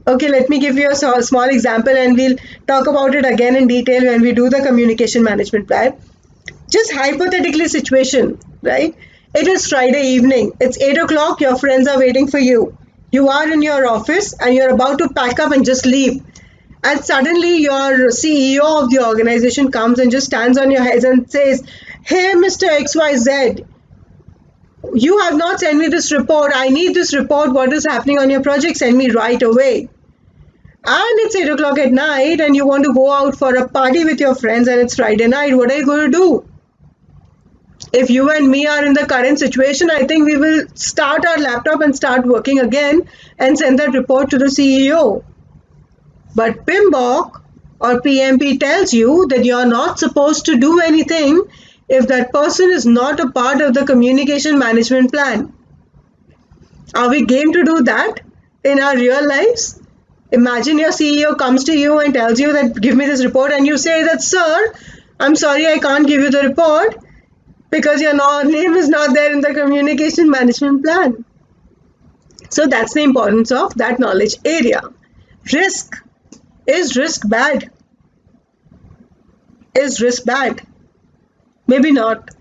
Okay, let me give you a small example, and we'll talk about it again in detail when we do the communication management plan. Just hypothetically situation, right? It is Friday evening. It's 8 o'clock. Your friends are waiting for you. You are in your office and you're about to pack up and just leave. And suddenly your CEO of the organization comes and just stands on your head and says, "Hey, Mr. XYZ, you have not sent me this report. I need this report. What is happening on your project? Send me right away." And it's 8 o'clock at night and you want to go out for a party with your friends and it's Friday night. What are you going to do? If you and me are in the current situation, I think we will start our laptop and start working again and send that report to the CEO. But PMBOK or PMP tells you that you are not supposed to do anything if that person is not a part of the communication management plan. Are we game to do that in our real lives? Imagine your CEO comes to you and tells you that give me this report, and you say that, "Sir, I'm sorry, I can't give you the report because your name is not there in the communication management plan." So that's the importance of that knowledge area. Risk. Is risk bad? Is risk bad? Maybe not.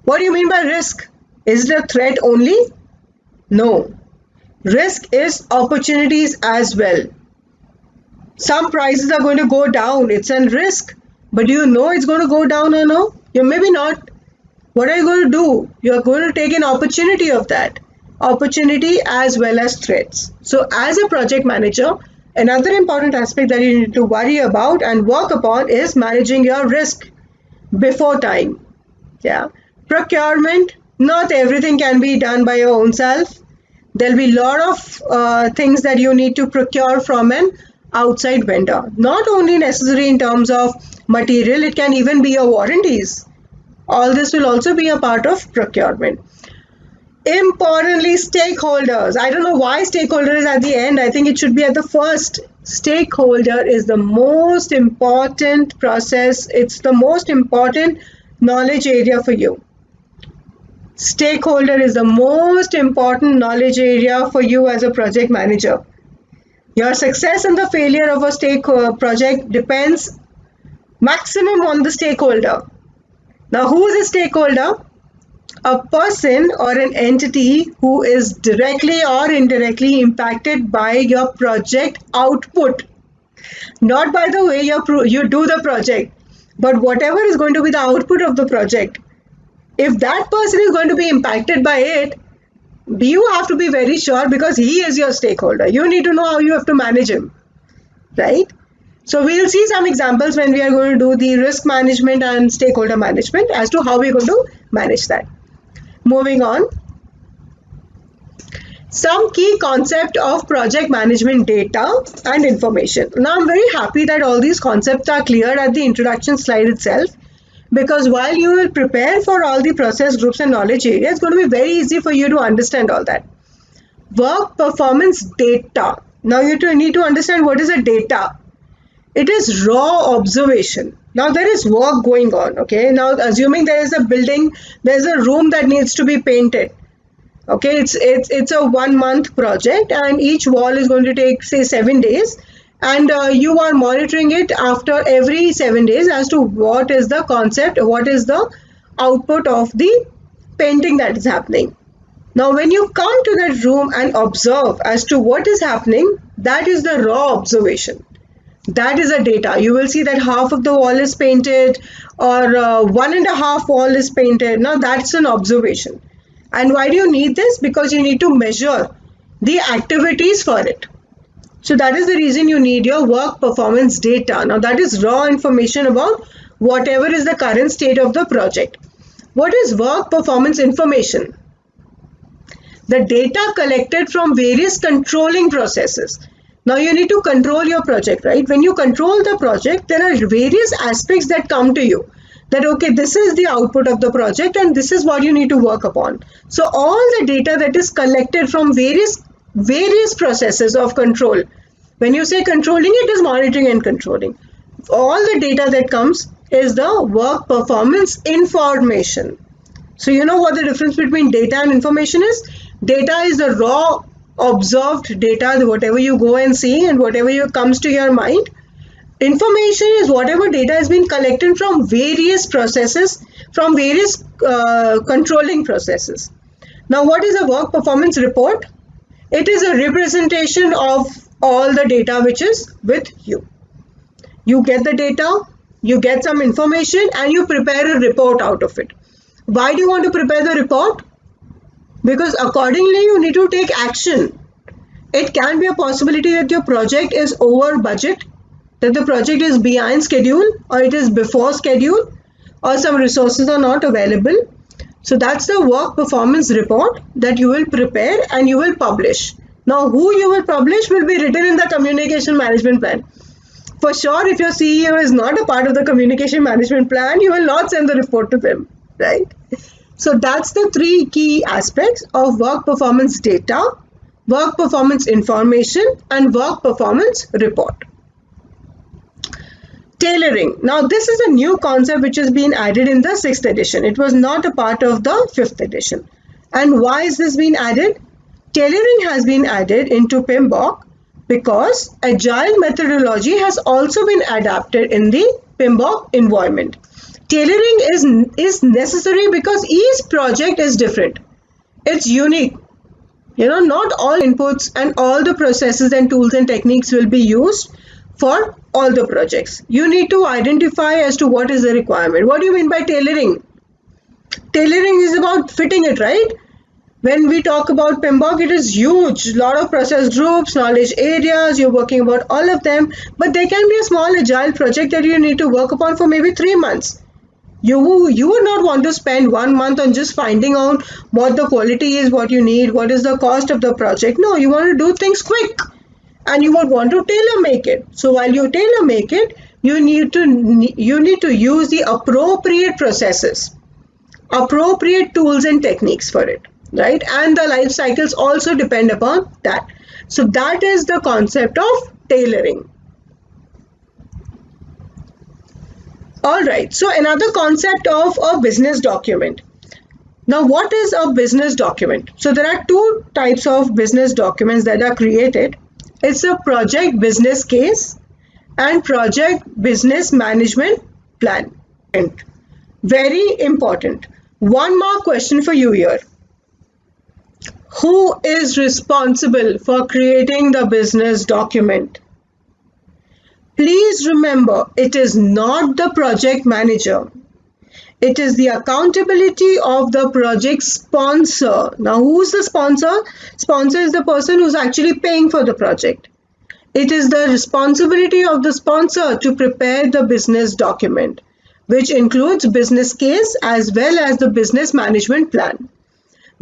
What do you mean by risk? Is it a threat only? No. Risk is opportunities as well. Some prices are going to go down. It's a risk. But do you know it's going to go down or no? You maybe not. What are you going to do? You're going to take an opportunity of that. Opportunity as well as threats. So as a project manager, another important aspect that you need to worry about and work upon is managing your risk before time. Yeah. Procurement, not everything can be done by your own self. There'll be a lot of things that you need to procure from an outside vendor. Not only necessary in terms of material, it can even be your warranties. All this will also be a part of procurement. Importantly, stakeholders. I don't know why stakeholder is at the end. I think it should be at the first. Stakeholder is the most important process. It's the most important knowledge area for you. Stakeholder is the most important knowledge area for you as a project manager. Your success and the failure of a project depends maximum on the stakeholder. Now, who is a stakeholder? A person or an entity who is directly or indirectly impacted by your project output. Not by the way you do the project, but whatever is going to be the output of the project. If that person is going to be impacted by it, you have to be very sure because he is your stakeholder. You need to know how you have to manage him, right? So we'll see some examples when we are going to do the risk management and stakeholder management as to how we're going to manage that. Moving on. Some key concept of project management data and information. Now I'm very happy that all these concepts are clear at the introduction slide itself. Because while you will prepare for all the process groups and knowledge areas, it's going to be very easy for you to understand all that. Work performance data. Now you need to understand what is a data. It is raw observation. Now there is work going on. Okay. Now assuming there is a building, there is a room that needs to be painted. Okay. It's a 1 month project and each wall is going to take say 7 days. And you are monitoring it after every 7 days as to what is the concept, what is the output of the painting that is happening. Now, when you come to that room and observe as to what is happening, that is the raw observation. That is the data. You will see that half of the wall is painted or 1.5 wall is painted. Now, that's an observation. And why do you need this? Because you need to measure the activities for it. So that is the reason you need your work performance data. Now that is raw information about whatever is the current state of the project. What is work performance information? The data collected from various controlling processes. Now you need to control your project, right? When you control the project, there are various aspects that come to you. That okay, this is the output of the project and this is what you need to work upon. So all the data that is collected from various processes of control. When you say controlling, it is monitoring and controlling. All the data that comes is the work performance information. So you know what the difference between data and information is? Data is the raw observed data, whatever you go and see and whatever comes to your mind. Information is whatever data has been collected from various processes, from various controlling processes. Now what is a work performance report? It is a representation of all the data which is with you. You get the data, you get some information and you prepare a report out of it. Why do you want to prepare the report? Because accordingly you need to take action. It can be a possibility that your project is over budget, that the project is behind schedule or it is before schedule or some resources are not available. So that's the work performance report that you will prepare and you will publish. Now who you will publish will be written in the communication management plan. For sure, if your CEO is not a part of the communication management plan, you will not send the report to them, right? So that's the three key aspects of work performance data, work performance information, and work performance report. Tailoring. Now this is a new concept which has been added in the 6th edition. It was not a part of the 5th edition. And why is this being added? Tailoring has been added into PMBOK because agile methodology has also been adapted in the PMBOK environment. Tailoring is necessary because each project is different. It's unique. Not all inputs and all the processes and tools and techniques will be used for all the projects. You need to identify as to what is the requirement. What do you mean by tailoring? Tailoring is about fitting it, right? When we talk about PMBOK, it is huge. A lot of process groups, knowledge areas, you're working about all of them. But there can be a small agile project that you need to work upon for maybe 3 months. You would not want to spend 1 month on just finding out what the quality is, what you need, what is the cost of the project. No, you want to do things quick and you would want to tailor make it. So while you tailor make it, you need to use the appropriate processes, appropriate tools and techniques for it, right? And the life cycles also depend upon that. So that is the concept of tailoring. All right, so another concept of a business document. Now, what is a business document? So there are two types of business documents that are created. It's a project business case and project business management plan. Very important. One more question for you here. Who is responsible for creating the business document? Please remember, it is not the project manager. It is the accountability of the project sponsor. Now, who's the sponsor? Sponsor is the person who's actually paying for the project. It is the responsibility of the sponsor to prepare the business document, which includes business case as well as the business management plan.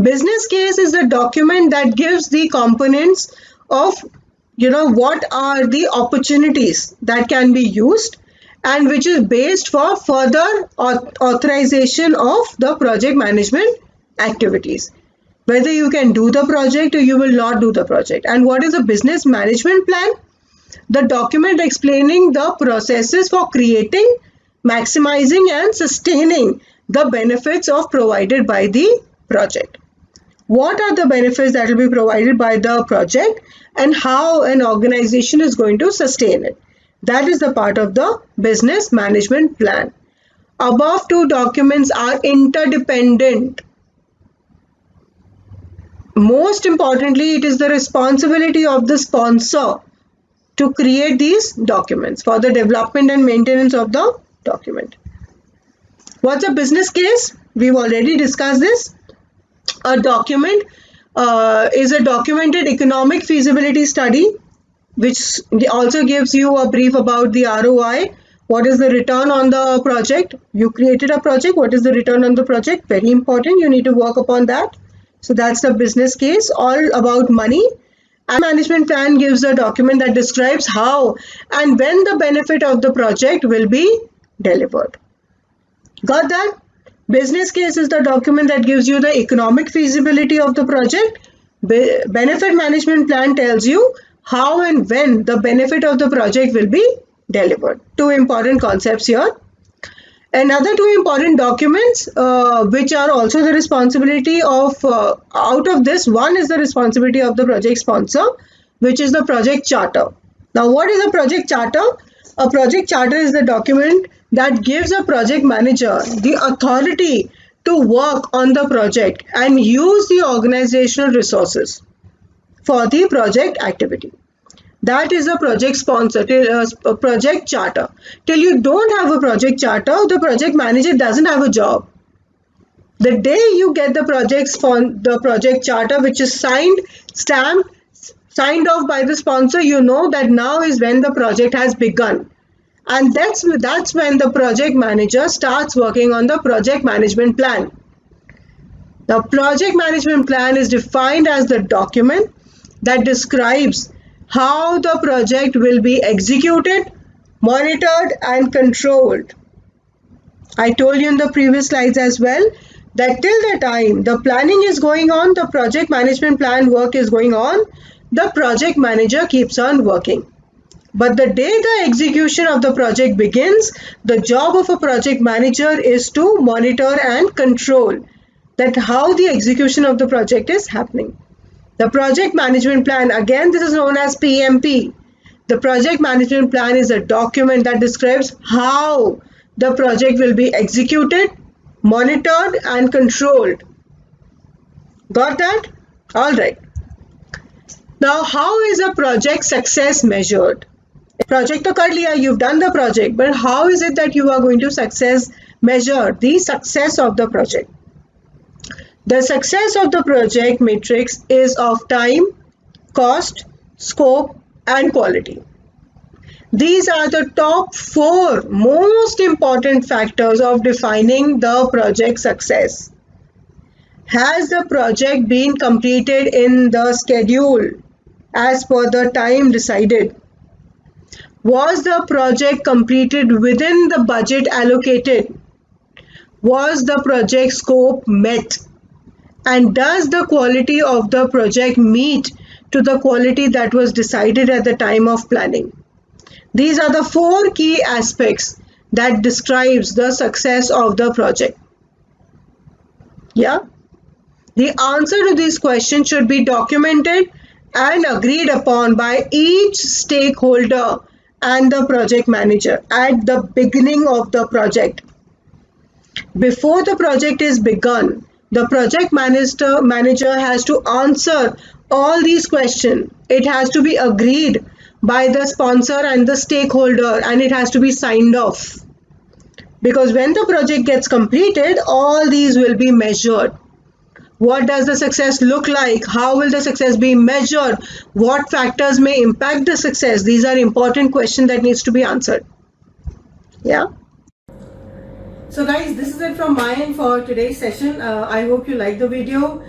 Business case is the document that gives the components of what are the opportunities that can be used and which is based for further authorization of the project management activities. Whether you can do the project or you will not do the project. And what is a business management plan? The document explaining the processes for creating, maximizing and sustaining the benefits provided by the project. What are the benefits that will be provided by the project and how an organization is going to sustain it? That is the part of the business management plan. Above two documents are interdependent. Most importantly, it is the responsibility of the sponsor to create these documents for the development and maintenance of the document. What's a business case? We've already discussed this. A document is a documented economic feasibility study, which also gives you a brief about the ROI. What is the return on the project? You created a project. What is the return on the project? Very important. You need to work upon that. So that's the business case, all about money. And management plan gives a document that describes how and when the benefit of the project will be delivered. Got that? Business case is the document that gives you the economic feasibility of the project. Benefit management plan tells you how and when the benefit of the project will be delivered. Two important concepts here. Another two important documents which are also the responsibility of, out of this, one is the responsibility of the project sponsor, which is the project charter. Now, what is a project charter? A project charter is the document that gives a project manager the authority to work on the project and use the organizational resources for the project activity. That is a project sponsor, a project charter. Till you don't have a project charter, the project manager doesn't have a job. The day you get the project charter, which is stamped, signed off by the sponsor, you know that now is when the project has begun. And that's when the project manager starts working on the project management plan. The project management plan is defined as the document that describes how the project will be executed, monitored, and controlled. I told you in the previous slides as well that till the time the planning is going on, the project management plan work is going on, the project manager keeps on working. But the day the execution of the project begins, the job of a project manager is to monitor and control that how the execution of the project is happening. The project management plan, again, this is known as PMP. The project management plan is a document that describes how the project will be executed, monitored, and controlled. Got that? All right. Now, how is a project success measured? Project to kar liya, you've done the project, but how is it that you are going to measure the success of the project? The success of the project matrix is of time, cost, scope, and quality. These are the top 4 most important factors of defining the project success. Has the project been completed in the schedule as per the time decided? Was the project completed within the budget allocated? Was the project scope met? And does the quality of the project meet to the quality that was decided at the time of planning? These are the 4 key aspects that describes the success of the project. Yeah? The answer to these questions should be documented and agreed upon by each stakeholder and the project manager at the beginning of the project. Before the project is begun, the project manager has to answer all these questions. It has to be agreed by the sponsor and the stakeholder, and it has to be signed off. Because when the project gets completed, all these will be measured. What does the success look like? How will the success be measured? What factors may impact the success? These are important questions that needs to be answered. Yeah. So guys, this is it from my end for today's session. I hope you liked the video.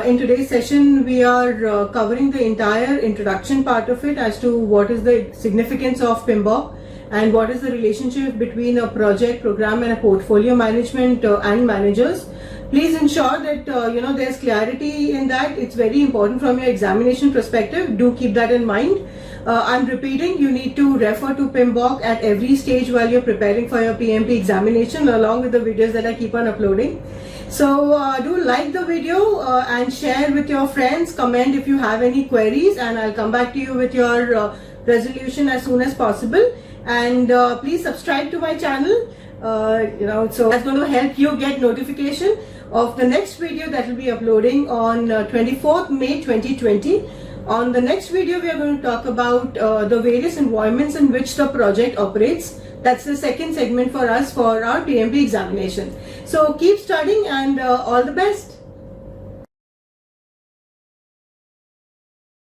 In today's session, we are covering the entire introduction part of it as to what is the significance of PMBOK and what is the relationship between a project, program and a portfolio management and managers. Please ensure that there's clarity in that. It's very important from your examination perspective. Do keep that in mind. I'm repeating, you need to refer to PMBOK at every stage while you're preparing for your PMP examination, along with the videos that I keep on uploading. So do like the video and share with your friends, comment if you have any queries, and I'll come back to you with your resolution as soon as possible. And please subscribe to my channel. So that's going to help you get notification of the next video that will be uploading on 24th May 2020. On the next video, we are going to talk about the various environments in which the project operates. That's the second segment for us for our PMP examination. So keep studying and all the best.